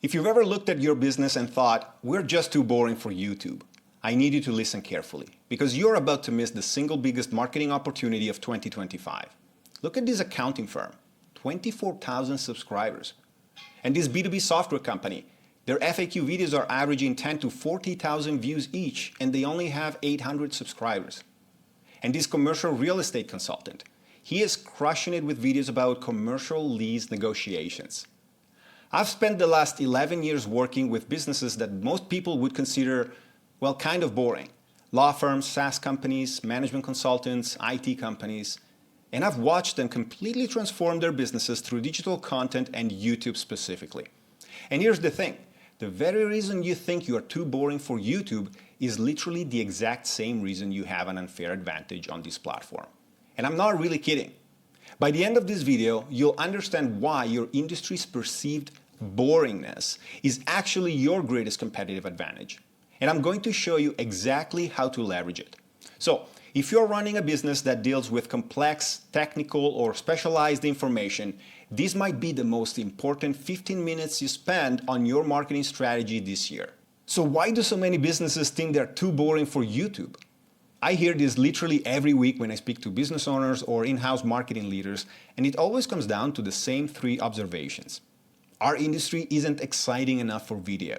If you've ever looked at your business and thought, we're just too boring for YouTube, I need you to listen carefully, because you're about to miss the single biggest marketing opportunity of 2025. Look at this accounting firm, 24,000 subscribers. And this B2B software company, their FAQ videos are averaging 10 to 40,000 views each, and they only have 800 subscribers. And this commercial real estate consultant, he is crushing it with videos about commercial lease negotiations. I've spent the last 11 years working with businesses that most people would consider, well, kind of boring. Law firms, SaaS companies, management consultants, IT companies. And I've watched them completely transform their businesses through digital content and YouTube specifically. And here's the thing. The very reason you think you are too boring for YouTube is literally the exact same reason you have an unfair advantage on this platform. And I'm not really kidding. By the end of this video, you'll understand why your industry's perceived boringness is actually your greatest competitive advantage. And I'm going to show you exactly how to leverage it. So, if you're running a business that deals with complex, technical, or specialized information, this might be the most important 15 minutes you spend on your marketing strategy this year. So why do so many businesses think they're too boring for YouTube? I hear this literally every week when I speak to business owners or in-house marketing leaders, and it always comes down to the same three observations. Our industry isn't exciting enough for video.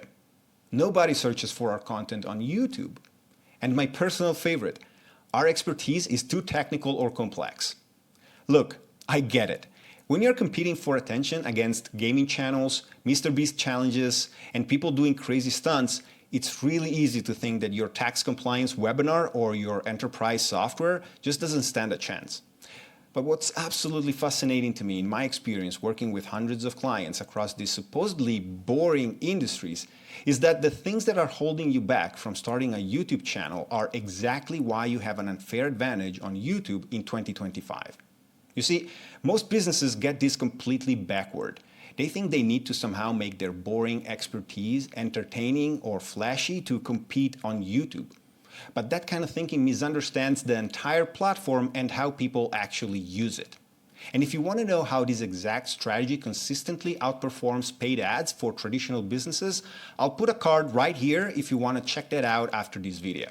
Nobody searches for our content on YouTube. And my personal favorite, our expertise is too technical or complex. Look, I get it. When you're competing for attention against gaming channels, MrBeast challenges, and people doing crazy stunts, it's really easy to think that your tax compliance webinar or your enterprise software just doesn't stand a chance. But what's absolutely fascinating to me in my experience working with hundreds of clients across these supposedly boring industries is that the things that are holding you back from starting a YouTube channel are exactly why you have an unfair advantage on YouTube in 2025. You see, most businesses get this completely backward. They think they need to somehow make their boring expertise entertaining or flashy to compete on YouTube. But that kind of thinking misunderstands the entire platform and how people actually use it. And if you want to know how this exact strategy consistently outperforms paid ads for traditional businesses, I'll put a card right here if you want to check that out after this video.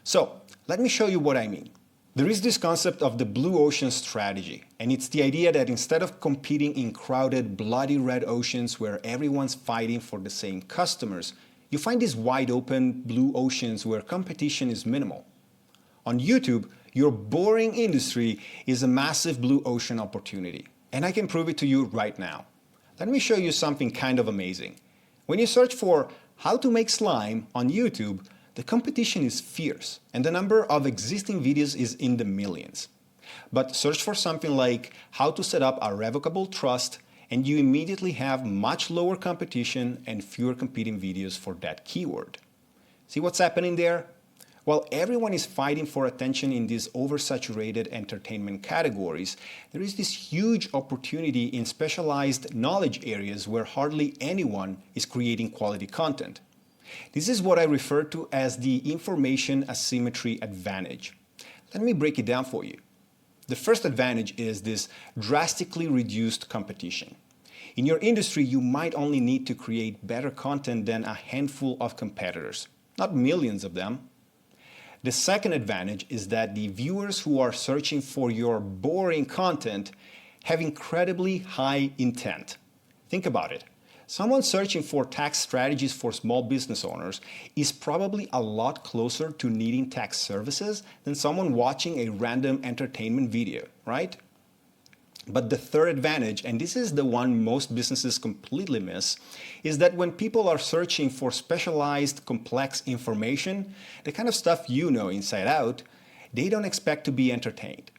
So, let me show you what I mean. There is this concept of the blue ocean strategy, and it's the idea that instead of competing in crowded, bloody red oceans where everyone's fighting for the same customers, you find these wide open blue oceans where competition is minimal. On YouTube, your boring industry is a massive blue ocean opportunity, and I can prove it to you right now. Let me show you something kind of amazing. When you search for how to make slime on YouTube, the competition is fierce, and the number of existing videos is in the millions. But search for something like how to set up a revocable trust, and you immediately have much lower competition and fewer competing videos for that keyword. See what's happening there? While everyone is fighting for attention in these oversaturated entertainment categories, there is this huge opportunity in specialized knowledge areas where hardly anyone is creating quality content. This is what I refer to as the information asymmetry advantage. Let me break it down for you. The first advantage is this drastically reduced competition. In your industry, you might only need to create better content than a handful of competitors, not millions of them. The second advantage is that the viewers who are searching for your boring content have incredibly high intent. Think about it. Someone searching for tax strategies for small business owners is probably a lot closer to needing tax services than someone watching a random entertainment video, right? But the third advantage, and this is the one most businesses completely miss, is that when people are searching for specialized, complex information, the kind of stuff you know inside out, they don't expect to be entertained.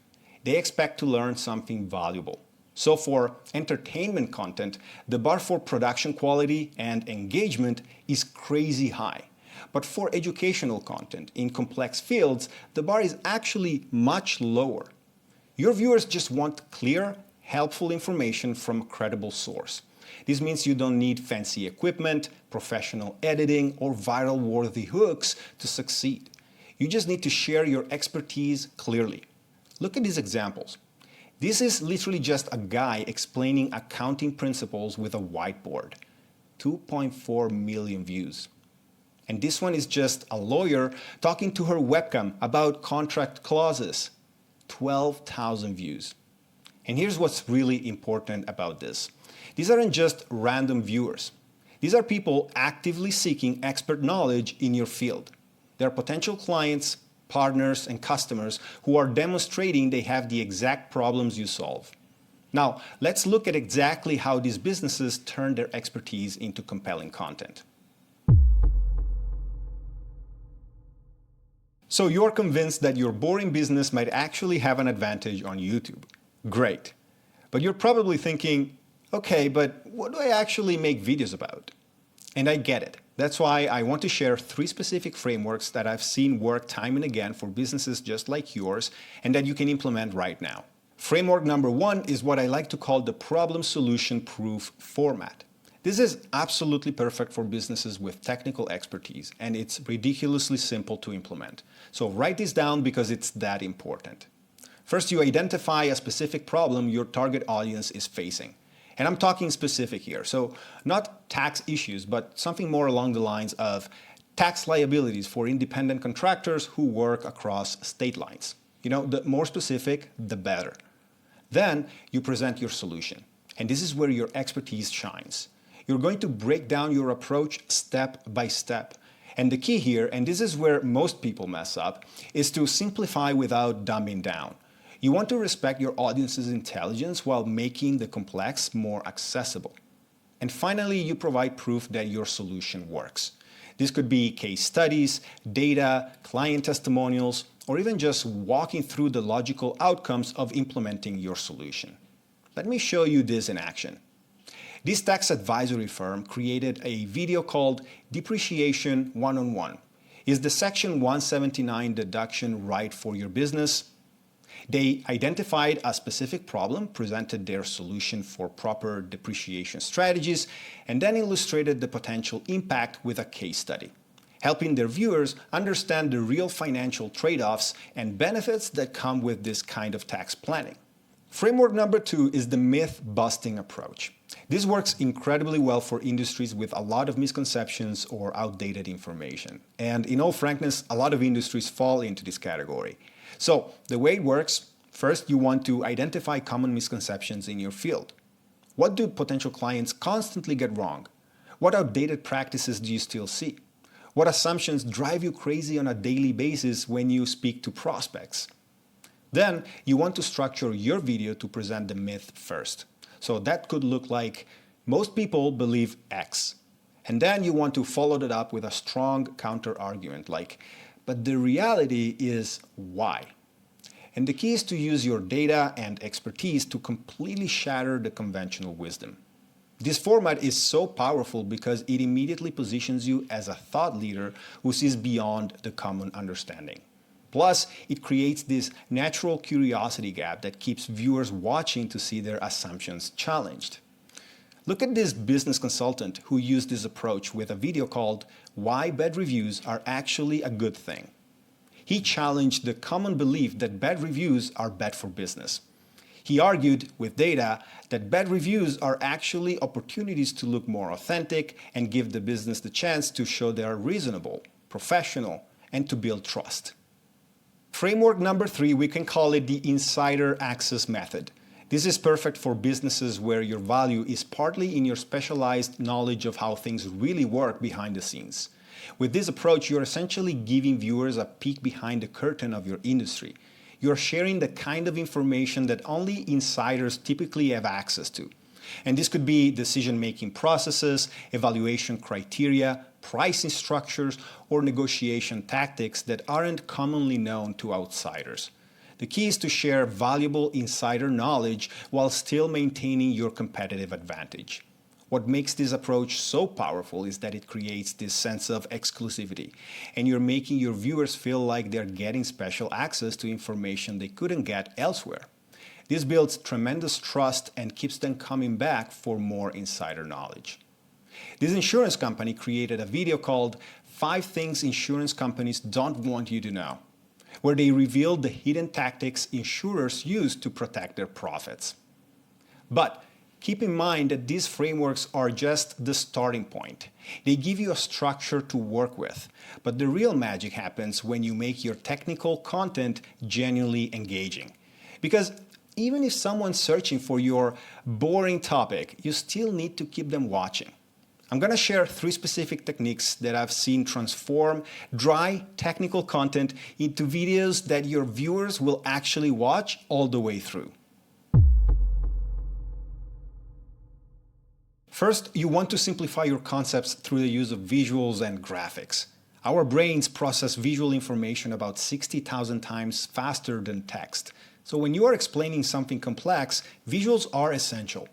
They expect to learn something valuable. So for entertainment content, the bar for production quality and engagement is crazy high. But for educational content in complex fields, the bar is actually much lower. Your viewers just want clear, helpful information from a credible source. This means you don't need fancy equipment, professional editing, or viral-worthy hooks to succeed. You just need to share your expertise clearly. Look at these examples. This is literally just a guy explaining accounting principles with a whiteboard. 2.4 million views. And this one is just a lawyer talking to her webcam about contract clauses. 12,000 views. And here's what's really important about this. These aren't just random viewers. These are people actively seeking expert knowledge in your field. They're potential clients, partners, and customers who are demonstrating they have the exact problems you solve. Now, let's look at exactly how these businesses turn their expertise into compelling content. So you're convinced that your boring business might actually have an advantage on YouTube. Great. But you're probably thinking, okay, but what do I actually make videos about? And I get it. That's why I want to share 3 specific frameworks that I've seen work time and again for businesses just like yours and that you can implement right now. Framework number 1 is what I like to call the problem-solution proof format. This is absolutely perfect for businesses with technical expertise, and it's ridiculously simple to implement. So write this down because it's that important. First, you identify a specific problem your target audience is facing. And I'm talking specific here. So not tax issues, but something more along the lines of tax liabilities for independent contractors who work across state lines. The more specific, the better. Then you present your solution. And this is where your expertise shines. You're going to break down your approach step by step. And the key here, and this is where most people mess up, is to simplify without dumbing down. You want to respect your audience's intelligence while making the complex more accessible. And finally, you provide proof that your solution works. This could be case studies, data, client testimonials, or even just walking through the logical outcomes of implementing your solution. Let me show you this in action. This tax advisory firm created a video called Depreciation One-on-One. Is the Section 179 deduction right for your business? They identified a specific problem, presented their solution for proper depreciation strategies, and then illustrated the potential impact with a case study, helping their viewers understand the real financial trade-offs and benefits that come with this kind of tax planning. Framework number 2 is the myth-busting approach. This works incredibly well for industries with a lot of misconceptions or outdated information. And in all frankness, a lot of industries fall into this category. So the way it works, first you want to identify common misconceptions in your field. What do potential clients constantly get wrong? What outdated practices do you still see? What assumptions drive you crazy on a daily basis when you speak to prospects? Then you want to structure your video to present the myth first. So that could look like, most people believe X. And then you want to follow that up with a strong counter-argument like, but the reality is Y. And the key is to use your data and expertise to completely shatter the conventional wisdom. This format is so powerful because it immediately positions you as a thought leader who sees beyond the common understanding. Plus, it creates this natural curiosity gap that keeps viewers watching to see their assumptions challenged. Look at this business consultant who used this approach with a video called Why Bad Reviews Are Actually a Good Thing. He challenged the common belief that bad reviews are bad for business. He argued with data that bad reviews are actually opportunities to look more authentic and give the business the chance to show they are reasonable, professional, and to build trust. Framework number 3, we can call it the insider access method. This is perfect for businesses where your value is partly in your specialized knowledge of how things really work behind the scenes. With this approach, you're essentially giving viewers a peek behind the curtain of your industry. You're sharing the kind of information that only insiders typically have access to. And this could be decision-making processes, evaluation criteria, pricing structures, or negotiation tactics that aren't commonly known to outsiders. The key is to share valuable insider knowledge while still maintaining your competitive advantage. What makes this approach so powerful is that it creates this sense of exclusivity, and you're making your viewers feel like they're getting special access to information they couldn't get elsewhere. This builds tremendous trust and keeps them coming back for more insider knowledge. This insurance company created a video called 5 Things Insurance Companies Don't Want You to Know, where they revealed the hidden tactics insurers use to protect their profits. But Keep in mind that these frameworks are just the starting point. They give you a structure to work with, but the real magic happens when you make your technical content genuinely engaging. Because even if someone's searching for your boring topic, you still need to keep them watching. I'm going to share 3 specific techniques that I've seen transform dry technical content into videos that your viewers will actually watch all the way through. First, you want to simplify your concepts through the use of visuals and graphics. Our brains process visual information about 60,000 times faster than text. So when you are explaining something complex, visuals are essential.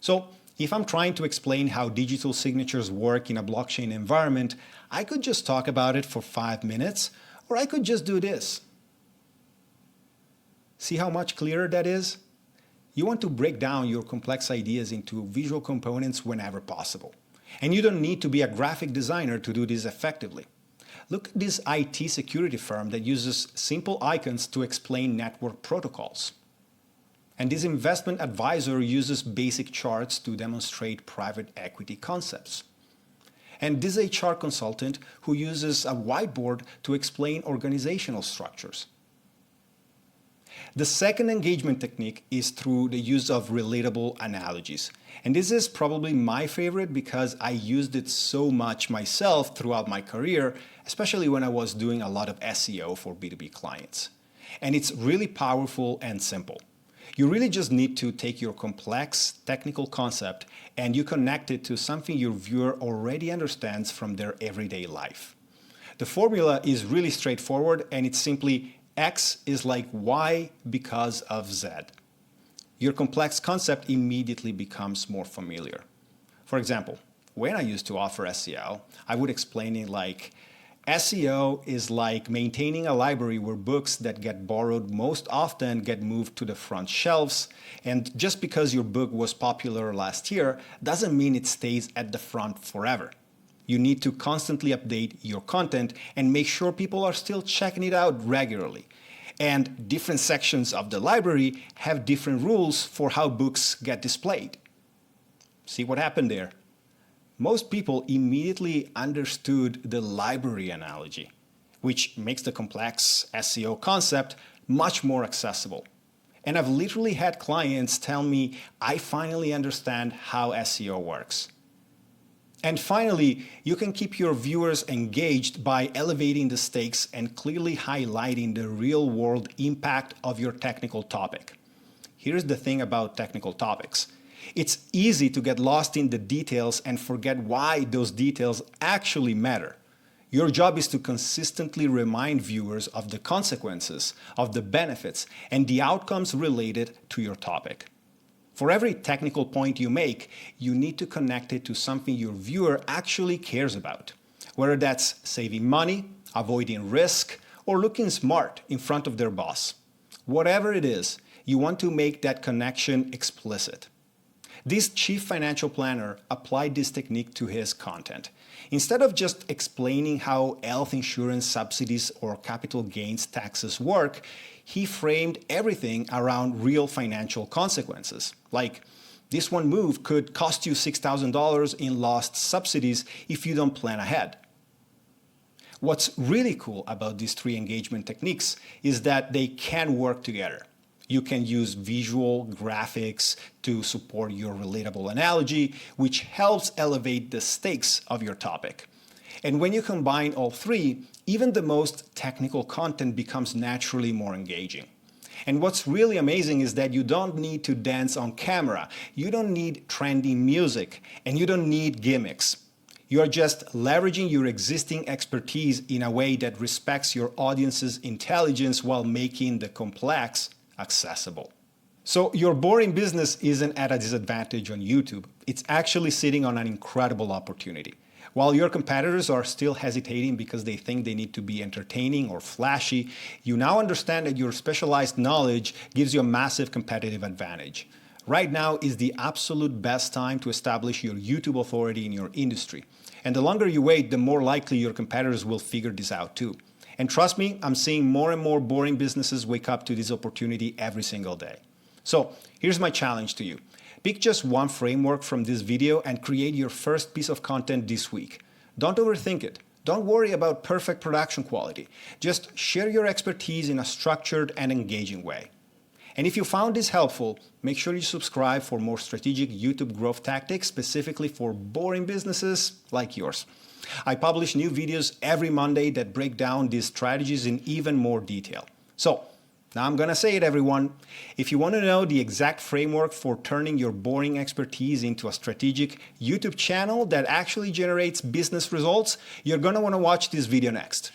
So if I'm trying to explain how digital signatures work in a blockchain environment, I could just talk about it for 5 minutes, or I could just do this. See how much clearer that is? You want to break down your complex ideas into visual components whenever possible. And you don't need to be a graphic designer to do this effectively. Look at this IT security firm that uses simple icons to explain network protocols. And this investment advisor uses basic charts to demonstrate private equity concepts. And this HR consultant who uses a whiteboard to explain organizational structures. The second engagement technique is through the use of relatable analogies. And this is probably my favorite because I used it so much myself throughout my career, especially when I was doing a lot of SEO for B2B clients. And it's really powerful and simple. You really just need to take your complex technical concept and you connect it to something your viewer already understands from their everyday life. The formula is really straightforward and it's simply X is like Y because of Z. Your complex concept immediately becomes more familiar. For example, when I used to offer SEO, I would explain it like, SEO is like maintaining a library where books that get borrowed most often get moved to the front shelves, and just because your book was popular last year doesn't mean it stays at the front forever. You need to constantly update your content and make sure people are still checking it out regularly. And different sections of the library have different rules for how books get displayed. See what happened there? Most people immediately understood the library analogy, which makes the complex SEO concept much more accessible. And I've literally had clients tell me, I finally understand how SEO works. And finally, you can keep your viewers engaged by elevating the stakes and clearly highlighting the real-world impact of your technical topic. Here's the thing about technical topics. It's easy to get lost in the details and forget why those details actually matter. Your job is to consistently remind viewers of the consequences, of the benefits, and the outcomes related to your topic. For every technical point you make, you need to connect it to something your viewer actually cares about, whether that's saving money, avoiding risk, or looking smart in front of their boss. Whatever it is, you want to make that connection explicit. This chief financial planner applied this technique to his content. Instead of just explaining how health insurance subsidies or capital gains taxes work, he framed everything around real financial consequences. Like, this one move could cost you $6,000 in lost subsidies if you don't plan ahead. What's really cool about these 3 engagement techniques is that they can work together. You can use visual graphics to support your relatable analogy, which helps elevate the stakes of your topic. And when you combine all 3, even the most technical content becomes naturally more engaging. And what's really amazing is that you don't need to dance on camera, you don't need trendy music, and you don't need gimmicks. You are just leveraging your existing expertise in a way that respects your audience's intelligence while making the complex accessible. So your boring business isn't at a disadvantage on YouTube. It's actually sitting on an incredible opportunity. While your competitors are still hesitating because they think they need to be entertaining or flashy, you now understand that your specialized knowledge gives you a massive competitive advantage. Right now is the absolute best time to establish your YouTube authority in your industry. And the longer you wait, the more likely your competitors will figure this out too. And trust me, I'm seeing more and more boring businesses wake up to this opportunity every single day. So here's my challenge to you. Pick just one framework from this video and create your first piece of content this week. Don't overthink it. Don't worry about perfect production quality. Just share your expertise in a structured and engaging way. And if you found this helpful, make sure you subscribe for more strategic YouTube growth tactics specifically for boring businesses like yours. I publish new videos every Monday that break down these strategies in even more detail. So, now I'm gonna say it, everyone. If you want to know the exact framework for turning your boring expertise into a strategic YouTube channel that actually generates business results, you're gonna want to watch this video next.